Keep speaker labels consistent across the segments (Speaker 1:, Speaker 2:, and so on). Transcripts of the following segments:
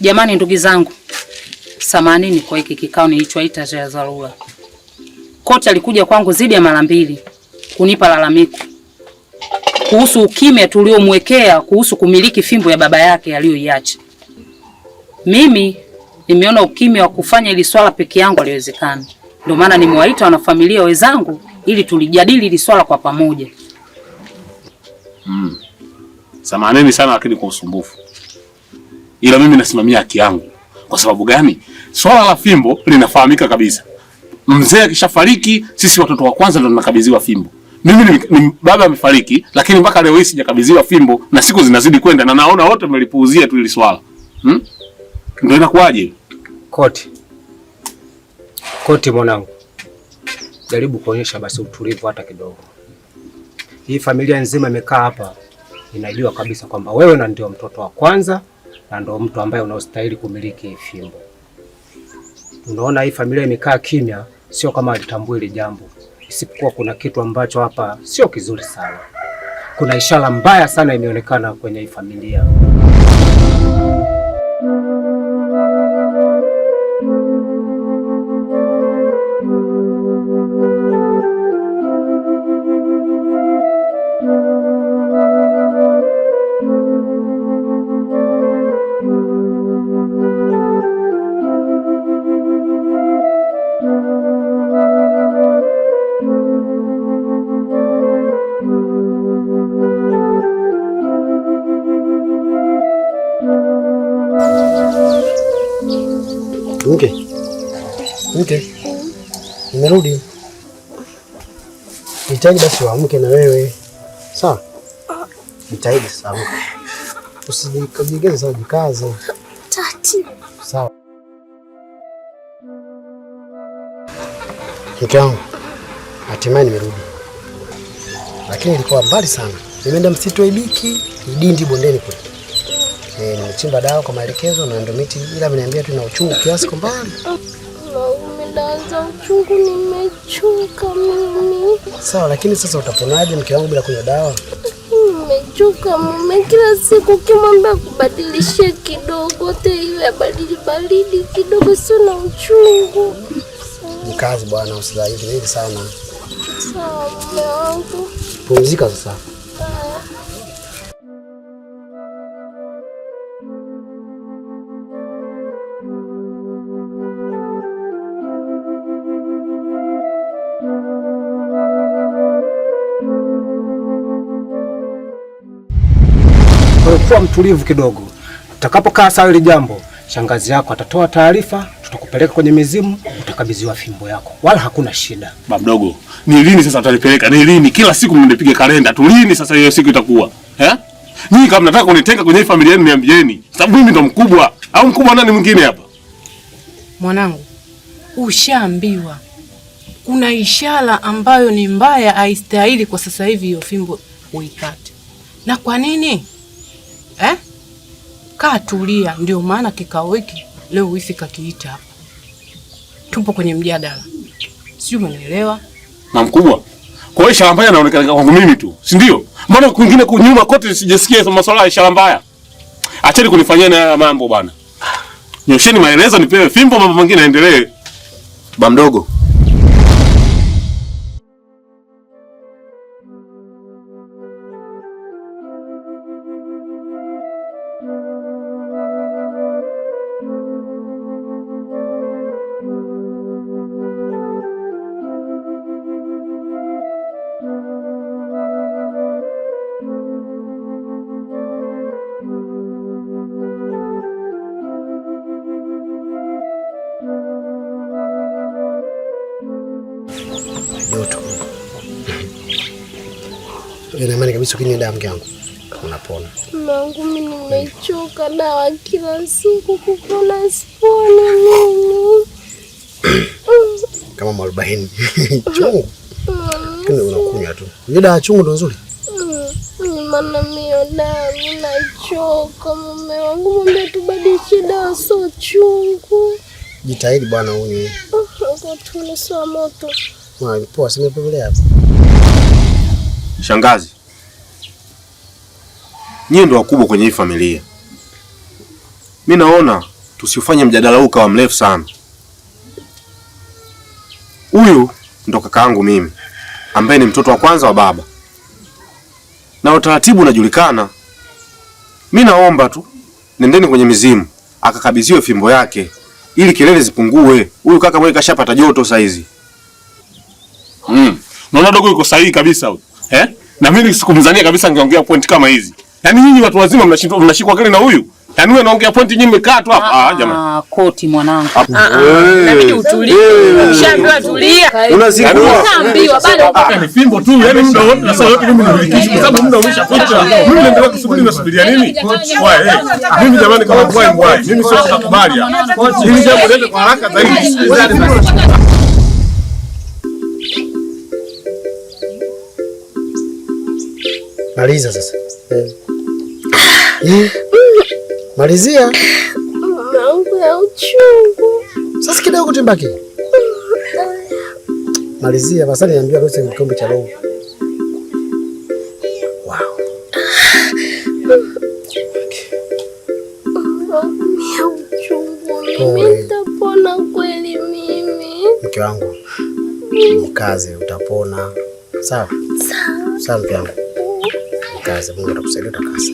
Speaker 1: Jamani ndugu zangu, samanini kwa hiki kikao nilichoita cha dharura. Kocha alikuja kwangu zaidi ya mara 2 kunipa lalamiko kuhusu ukimya tuliomwekea kuhusu kumiliki fimbo ya baba yake aliyoiacha. Mimi nimeona ukimya wa kufanya ili swala peke yangu haliwezekani. Ndio maana nimewaita wanafamilia wenzangu ili tulijadili hili swala kwa pamoja.
Speaker 2: Samanini sana lakini kwa usumbufu. Ila mimi nasimamia haki yangu. Kwa sababu gani? Swala la fimbo linafahamika kabisa. Mzee akishafariki, sisi watoto wa kwanza ndio tunakabidhiwa fimbo. Mimi ni baba amefariki, lakini mpaka leo hii sijakabidhiwa fimbo na siku zinazidi kwenda na naona wote mmelipuuzia tu hili swala. Ndio inakuaje?
Speaker 3: Koti mwanangu. Jaribu kuonyesha basi utulivu hata kidogo. Hii familia nzima imekaa hapa inajua kabisa kwamba wewe na ndio mtoto wa kwanza na ndio mtu ambaye unaostahili kumiliki hii fimbo. Unaona hii familia imekaa kimya, sio kama alitambua ile jambo. Isipokuwa kuna kitu ambacho hapa sio kizuri sana. Kuna ishara mbaya sana imeonekana kwenye hii familia.
Speaker 4: Mke. Nimerudi. Nitaji basi waamke na wewe. Sawa? Nitaidi sasa amka. Usijigeze sana, jikaze.
Speaker 5: Tati.
Speaker 4: Sawa. Mke wangu. Hatimaye nimerudi. Lakini ilikuwa mbali sana. Nimeenda msitu wa Ibiki, Idindi bondeni kule. Nimechimba dawa kwa maelekezo na ndio miti ila ameniambia tu na uchungu kiasi kwa mbali.
Speaker 5: Umeanza uchungu, nimechoka mimi.
Speaker 4: Sawa, lakini sasa utaponaje mke wangu bila kunywa dawa?
Speaker 5: Nimechoka mume, kila siku kimwambia kubadilisha kidogo iwe baridi kidogo, sio na uchungu.
Speaker 4: Ni kazi bwana, usilaili sana.
Speaker 5: Sawa mume wangu.
Speaker 4: Pumzika sasa.
Speaker 3: Kuwa mtulivu kidogo. Utakapokaa sawa ile jambo, shangazi yako atatoa taarifa, tutakupeleka kwenye mizimu, utakabidhiwa fimbo yako. Wala hakuna shida.
Speaker 2: Baba mdogo, ni lini sasa utanipeleka? Ni lini? Kila siku mnipiga kalenda. Tu lini sasa hiyo siku itakuwa? Nyinyi kama mnataka kunitenga kwenye familia yenu niambieni. Sababu mimi ndo mkubwa. Au mkubwa nani mwingine hapa?
Speaker 6: Mwanangu, ushaambiwa. Kuna ishara ambayo ni mbaya, haistahili kwa sasa hivi hiyo fimbo uikate. Na kwa nini? Kaa tulia, ndio maana kikao hiki leo wifi kakiita hapa. Tupo kwenye mjadala. Sio, umeelewa?
Speaker 2: Na mkubwa. Kwa hiyo ishara mbaya inaonekana kwangu mimi tu, si ndio? Mbona kwingine kunyuma kote sijasikia masuala ya ishara mbaya? Acheni kunifanyia na mambo bwana. Nyosheni maelezo nipewe fimbo, mambo mengine yaendelee. Baba mdogo.
Speaker 4: Joto. Ina maana kabisa ukinywa dawa mke wangu unapona.
Speaker 5: Mungu, mimi nimechoka dawa kila siku kukula siponi mimi.
Speaker 4: Kama mwarobaini. Chungu. Kile unakunywa tu. Ile dawa chungu ndo nzuri.
Speaker 5: Maana mimi dawa ninachoka mume wangu, mwambie tubadilishe dawa sio chungu.
Speaker 4: Jitahidi bwana unywe.
Speaker 5: Kwa tuna sawa moto.
Speaker 4: Poa, simepelea hapo.
Speaker 2: Shangazi. Nyinyi ndio wakubwa kwenye hii familia. Mimi naona
Speaker 7: tusiufanye mjadala huu kawa mrefu sana. Huyu ndo kakaangu mimi ambaye ni mtoto wa kwanza wa baba, na utaratibu unajulikana. Mimi naomba tu nendeni kwenye mizimu akakabidhiwe fimbo yake ili kelele zipungue. Huyu kaka mwe kashapata joto saizi.
Speaker 2: Naona dogo yuko sahihi kabisa huyu. Na mimi sikumzania kabisa ningeongea point kama hizi. Yaani nyinyi watu wazima mnashikwa kile na huyu. Yaani wewe unaongea point nyinyi mmekaa tu hapa. Jamani.
Speaker 1: Koti mwanangu.
Speaker 6: Inabidi utulie. Ushaambiwa tulia.
Speaker 7: Unazingua.
Speaker 6: Ushaambiwa bado.
Speaker 2: Ni fimbo tu. Yaani muda wote na saa yote mimi nilikishi kwa sababu muda umeshapita. Mimi naendelea kusubiri nasubiria nini? Mimi jamani kama mbwai. Mimi sio kutakubali. Hili jambo liende kwa haraka zaidi.
Speaker 4: Maliza sasa. Malizia.
Speaker 5: Mambo ya uchungu.
Speaker 4: Sasa kidogo timbaki. Malizia basi, niambia leo ni kikombe cha roho. Wow.
Speaker 5: Mambo ya uchungu. Mimi nitapona kweli mimi?
Speaker 4: Mke wangu. Kazi utapona. Sawa?
Speaker 5: Sawa.
Speaker 4: Sawa mke wangu. Kazi Mungu atakusaidia utakasa.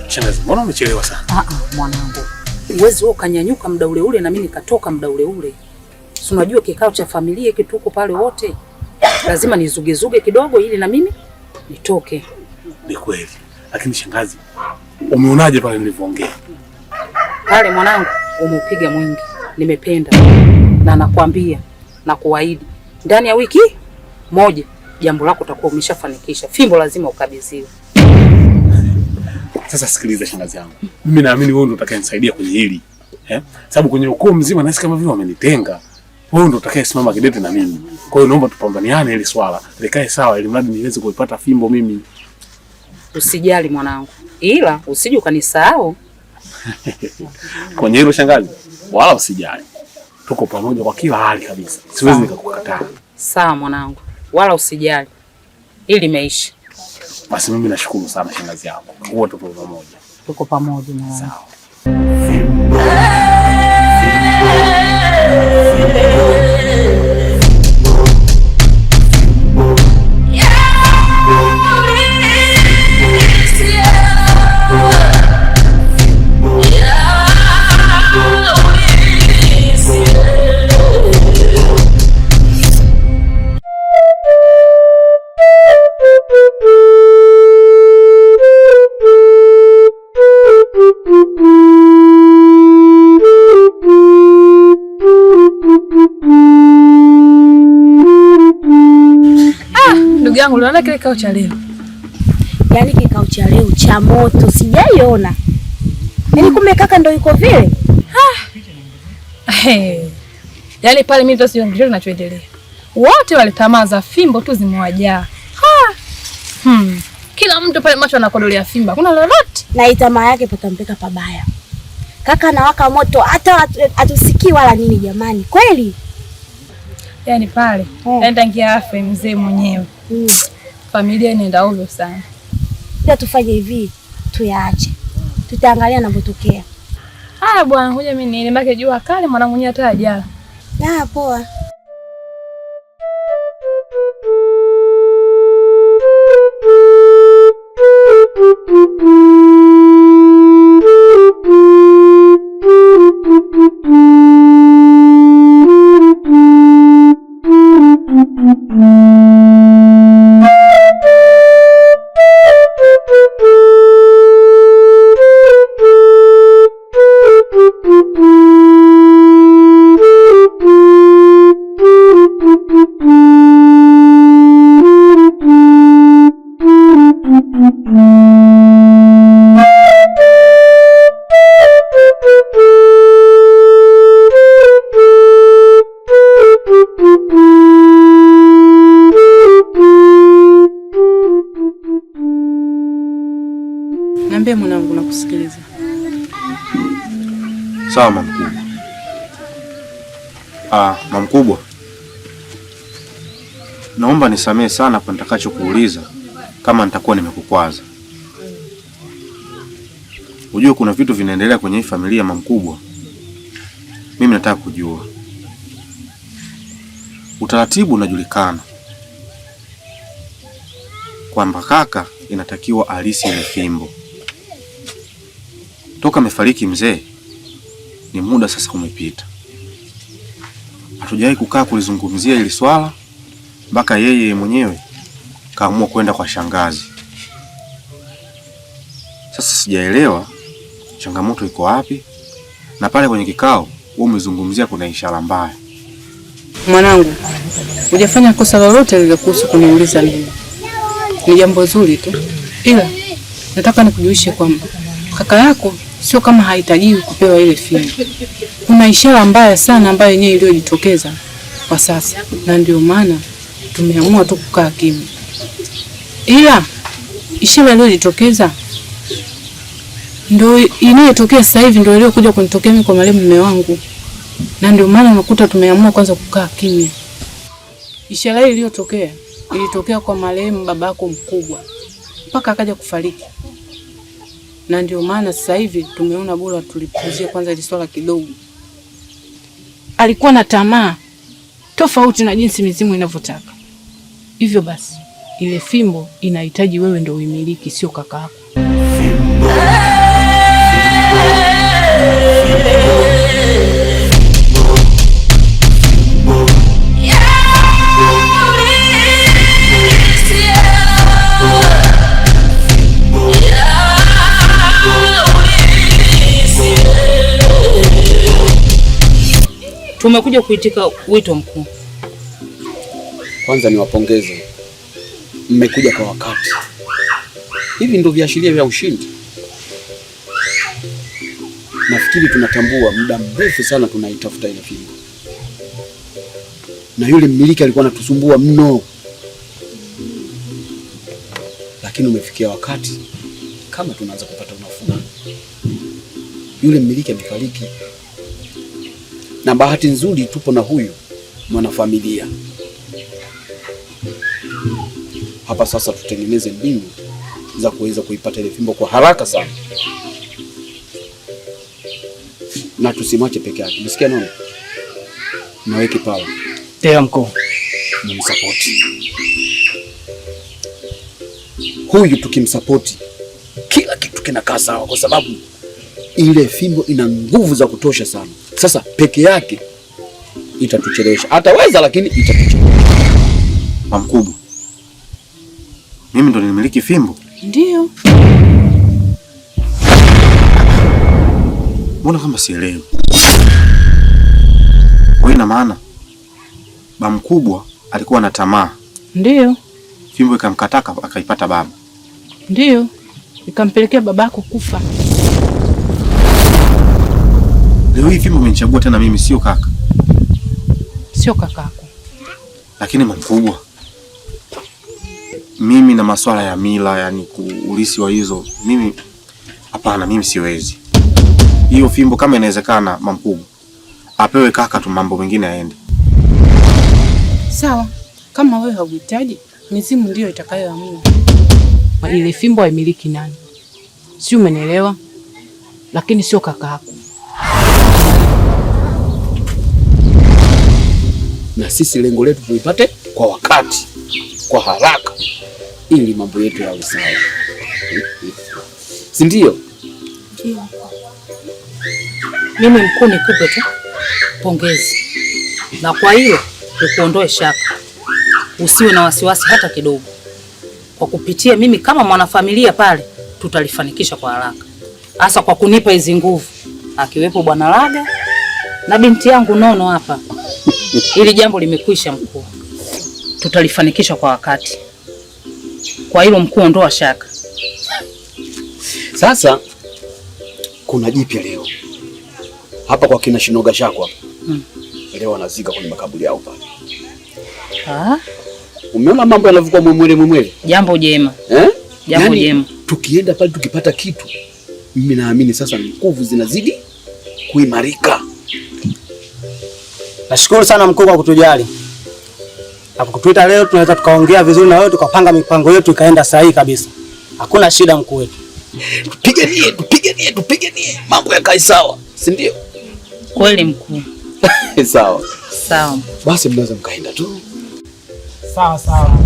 Speaker 2: Shangazi, mbona umechelewa sana?
Speaker 1: Mwanangu. Uwezi wewe ukanyanyuka muda ule ule na mimi nikatoka muda ule ule. Si unajua kikao cha familia hiki tuko pale wote. Lazima nizugezuge kidogo ili na mimi nitoke.
Speaker 2: Ni kweli. Lakini shangazi, umeonaje pale nilivyoongea?
Speaker 1: Pale mwanangu umeupiga mwingi. Nimependa. Na nakwambia na kuahidi ndani ya wiki moja jambo lako utakuwa umeshafanikisha. Fimbo lazima ukabidhiwe.
Speaker 2: Sasa sikiliza shangazi yangu. Mimi naamini wewe ndio utakayenisaidia kwenye hili. Sababu kwenye ukoo mzima nasi kama vile wamenitenga. Wewe ndio utakayesimama kidete na mimi. Kwa hiyo naomba tupambaniane ili swala likae sawa ili mradi niweze kuipata fimbo mimi.
Speaker 1: Usijali mwanangu. Ila usije ukanisahau.
Speaker 2: Kwenye hilo shangazi, wala usijali. Tuko pamoja kwa kila hali kabisa. Siwezi nikakukataa.
Speaker 1: Sawa mwanangu. Wala usijali. Ili meisha.
Speaker 2: Basi mimi nashukuru sana shangazi yako. Huwa tuko pamoja.
Speaker 1: Tuko pamoja mwanangu.
Speaker 2: Sawa.
Speaker 8: Yeah. yangu, unaona kile kikao cha leo?
Speaker 5: Yaani kikao cha leo cha moto sijaiona. Yaani kumbe kaka ndio yuko vile?
Speaker 8: Yaani pale mimi sio ndio kinachoendelea. Wote wale tamaa za fimbo tu zimewajaa. Kila mtu pale macho anakodolea fimba. Kuna lolote?
Speaker 5: Na itamaa yake patampeka pabaya. Kaka anawaka moto hata atusikii wala nini jamani. Kweli?
Speaker 8: Yaani pale tangia afe mzee mwenyewe. Familia inaenda ovyo sana.
Speaker 5: Ila tufanye hivi, tuyaache. Tutaangalia yanapotokea.
Speaker 8: Haya bwana, ngoja mimi nilimake jua kale mwanangu mwenyewe hata ajala.
Speaker 5: Poa.
Speaker 6: Niambie mwanangu, nakusikiliza.
Speaker 7: Sawa mama mkubwa. Mama mkubwa, naomba nisamehe sana kwa nitakachokuuliza kama nitakuwa nimekukwaza. Unajua kuna vitu vinaendelea kwenye hii familia mama mkubwa. Mimi nataka kujua. Utaratibu unajulikana kwamba kaka inatakiwa alisi ile fimbo. Toka amefariki mzee, ni muda sasa umepita. Hatujawahi kukaa kulizungumzia ili swala mpaka yeye mwenyewe kaamua kwenda kwa shangazi. Sasa sijaelewa changamoto iko wapi, na pale kwenye kikao wewe umezungumzia kuna ishara mbaya.
Speaker 6: Mwanangu, hujafanya kosa lolote lile kuhusu kuniuliza mimi. Ni jambo zuri tu. Ila nataka nikujulishe kwamba kaka yako sio kama hahitaji kupewa ile fimbo. Kuna ishara mbaya sana ambayo yenyewe iliyojitokeza kwa sasa, na ndio maana tumeamua tu kukaa kimya. Ila ishara iliyojitokeza ndio inayotokea sasa hivi, ndio iliyokuja kunitokea mimi kwa marehemu mume wangu, na ndio maana unakuta tumeamua kwanza kukaa kimya. Ishara ile iliyotokea ilitokea kwa marehemu babako mkubwa mpaka akaja kufariki, na ndio maana sasa hivi tumeona bora tulipuzie kwanza ile swala kidogo. Alikuwa na tamaa tofauti na jinsi mizimu inavyotaka. Hivyo basi ile fimbo inahitaji wewe ndio uimiliki, sio kaka yako.
Speaker 1: Tumekuja kuitika wito mkuu.
Speaker 9: Kwanza niwapongeze, mmekuja kwa wakati. Hivi ndio viashiria vya ushindi. Nafikiri tunatambua muda mrefu sana tunaitafuta ile fimbo, na yule mmiliki alikuwa anatusumbua mno, lakini umefikia wakati kama tunaanza kupata unafuu. Yule mmiliki amefariki, na bahati nzuri tupo na huyu mwanafamilia hapa. Sasa tutengeneze mbinu za kuweza kuipata ile fimbo kwa haraka sana, na tusimwache peke yake. Msikia nini? Naweke pala.
Speaker 3: Tea mkuu,
Speaker 9: mumsapoti huyu. Tukimsapoti kila kitu kinakaa sawa, kwa sababu ile fimbo ina nguvu za kutosha sana. Sasa peke yake itatuchelewesha, ataweza lakini itatuchelewesha.
Speaker 7: Mama mkubwa, mimi ndo nimiliki fimbo?
Speaker 6: Ndio.
Speaker 7: Mbona kama sielewi? Kwa ina maana baba mkubwa alikuwa na tamaa?
Speaker 6: Ndio.
Speaker 7: fimbo ikamkataka akaipata baba.
Speaker 6: Ndiyo, ikampelekea babako kufa.
Speaker 7: Leo hii fimbo imenichagua tena mimi, sio kaka.
Speaker 6: Sio kakako.
Speaker 7: Lakini mkubwa, mimi na masuala ya mila, yani kuulisi wa hizo, mimi hapana, mimi siwezi. Hiyo fimbo kama inawezekana mkubwa, apewe kaka tu, mambo mengine yaende.
Speaker 6: Sawa, kama wewe hauhitaji, mizimu ndio itakayoamua. Ile fimbo haimiliki nani, si umenielewa? Lakini sio kaka yako.
Speaker 9: Na sisi lengo letu tuipate kwa wakati, kwa haraka, ili mambo yetu yawe sawa. Si ndio?
Speaker 1: Mimi mkuu nikupe tu pongezi, na kwa hiyo ukuondoe shaka, usiwe na wasiwasi hata kidogo. Kwa kupitia mimi kama mwanafamilia pale, tutalifanikisha kwa haraka, hasa kwa kunipa hizi nguvu, akiwepo Bwana Laga na binti yangu Nono hapa. Hili jambo limekwisha mkuu, tutalifanikisha kwa wakati. Kwa hilo mkuu, ondoa shaka.
Speaker 9: Sasa kuna jipya leo hapa kwa kina Shinoga Shako hapa. Leo wanazika kwenye makaburi yao pale. Umeona mambo yanavyokuwa mwemwele? Jambo jema. Jambo jema. Tukienda pale tukipata kitu, mimi naamini sasa nguvu zinazidi kuimarika.
Speaker 3: Nashukuru sana mkuu kwa kutujali. Na kutuita leo tunaweza tukaongea vizuri na wewe, tukapanga mipango yetu ikaenda sahihi kabisa. Hakuna shida mkuu wetu. Tupiganie. Mambo yakae sawa, si ndio?
Speaker 1: Kweli mkuu.
Speaker 9: Sawa.
Speaker 1: Sawa.
Speaker 9: Basi mnaweza mkaenda tu.
Speaker 3: Sawa.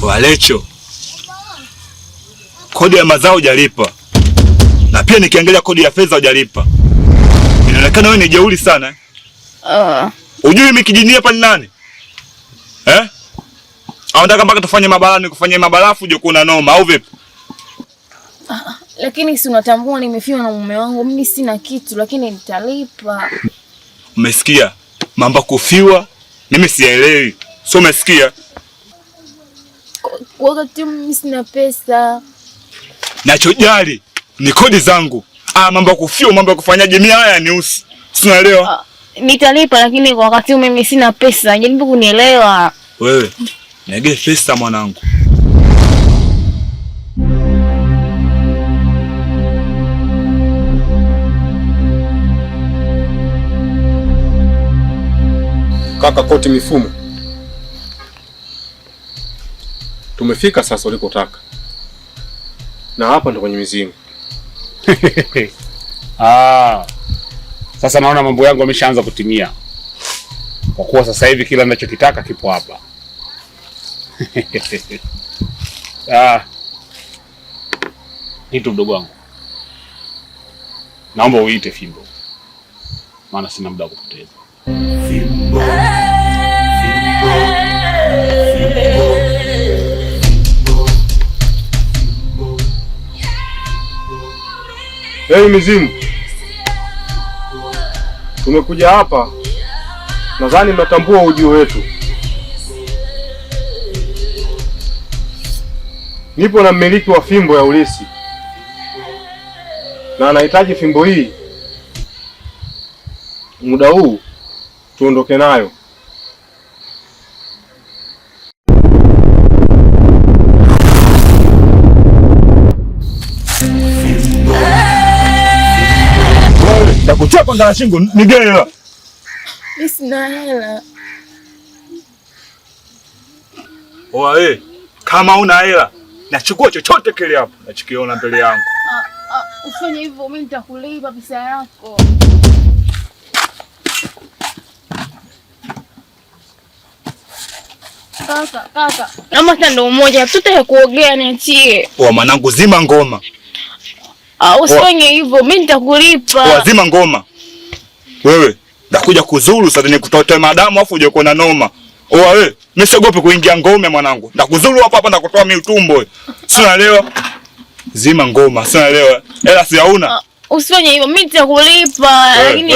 Speaker 10: Walecho, kodi ya mazao hujalipa, na pia nikiangalia kodi ya fedha hujalipa. Inaonekana wewe ni jeuri sana. Ujui mimi kijini hapa ni nani? Au unataka mpaka tufanye mabalani, kufanya mabarafu uje kuona noma au vipi?
Speaker 5: Lakini si unatambua nimefiwa na mume wangu, mimi sina kitu, lakini nitalipa.
Speaker 10: Umesikia? Mambo kufiwa mimi sielewi. Sio, umesikia?
Speaker 5: Wakati mimi sina pesa.
Speaker 10: Nachojali ni kodi zangu. Mambo ya kufiwa, mambo ya kufanyaje, mimi haya niusi. Unaelewa?
Speaker 5: Nitalipa, lakini kwa wakati mimi sina pesa. Jaribu kunielewa.
Speaker 10: Wewe, nige pesa mwanangu.
Speaker 2: Kaka Koti Mifumo, tumefika sasa ulikotaka, na hapa ndo kwenye mizimu.
Speaker 11: Sasa naona mambo yangu yameshaanza kutimia, kwa kuwa sasa hivi kila ninachokitaka kipo hapa. Hitu mdogo wangu, naomba uite fimbo, maana sina muda wa kupoteza. Fimbo.
Speaker 7: Hey mizimu, tumekuja hapa, nadhani mnatambua ujio wetu. Nipo na mmiliki wa fimbo ya ulisi, na anahitaji fimbo hii muda huu tuondoke nayo.
Speaker 10: Ndakuchapa ngala shingo nigela.
Speaker 5: Mimi sina hela.
Speaker 10: Oa kama una hela nachukua chochote kile hapo nachikiona mbele yangu.
Speaker 5: Ufanye hivyo mimi nitakulipa pesa yako. Kaka. Naomba tando mmoja tuta kuogea niachie.
Speaker 10: Poa mwanangu, zima ngoma.
Speaker 5: Usifanye hivyo, mimi nitakulipa.
Speaker 10: Poa, zima ngoma. Wewe, ndakuja kuzuru sasa ni kutoa madamu afu uje kuona noma. Oa wewe, mimi siogopi kuingia ngome mwanangu. Ndakuzuru hapa na kutoa miutumbo. Si unaelewa? Zima ngoma, si unaelewa? Hela si hauna.
Speaker 5: Usifanye hivyo, mimi nitakulipa. Lakini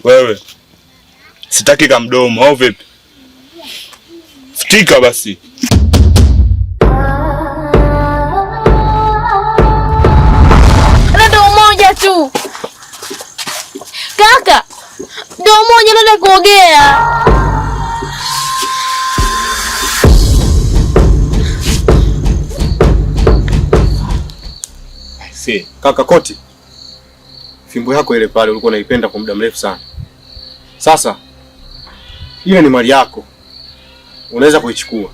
Speaker 10: wewe. Sitaki kama mdomo au vipi? Stika basi.
Speaker 5: Ndio moja tu. Kaka. Ndio moja ndio kuogea.
Speaker 7: Si, kaka Koti. Fimbo yako ile pale ulikuwa unaipenda kwa muda mrefu sana. Sasa ile ni mali yako. Unaweza kuichukua.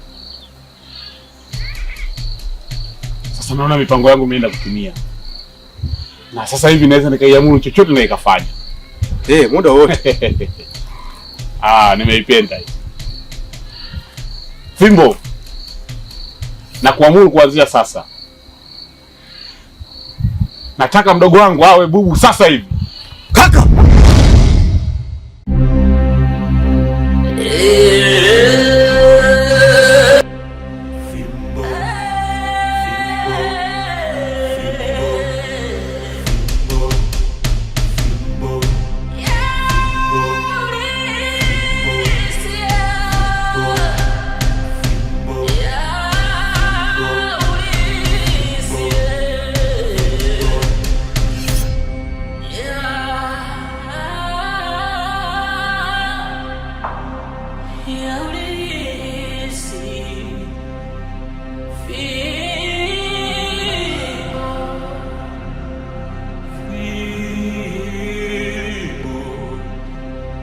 Speaker 2: Sasa naona mipango yangu imeenda kutumia. Na sasa hivi naweza nikaiamuru chochote na ikafanya.
Speaker 7: Muda wote.
Speaker 2: Nimeipenda hii. Fimbo. Na kuamuru kuanzia sasa. Nataka mdogo wangu awe bubu sasa hivi.
Speaker 7: Kaka!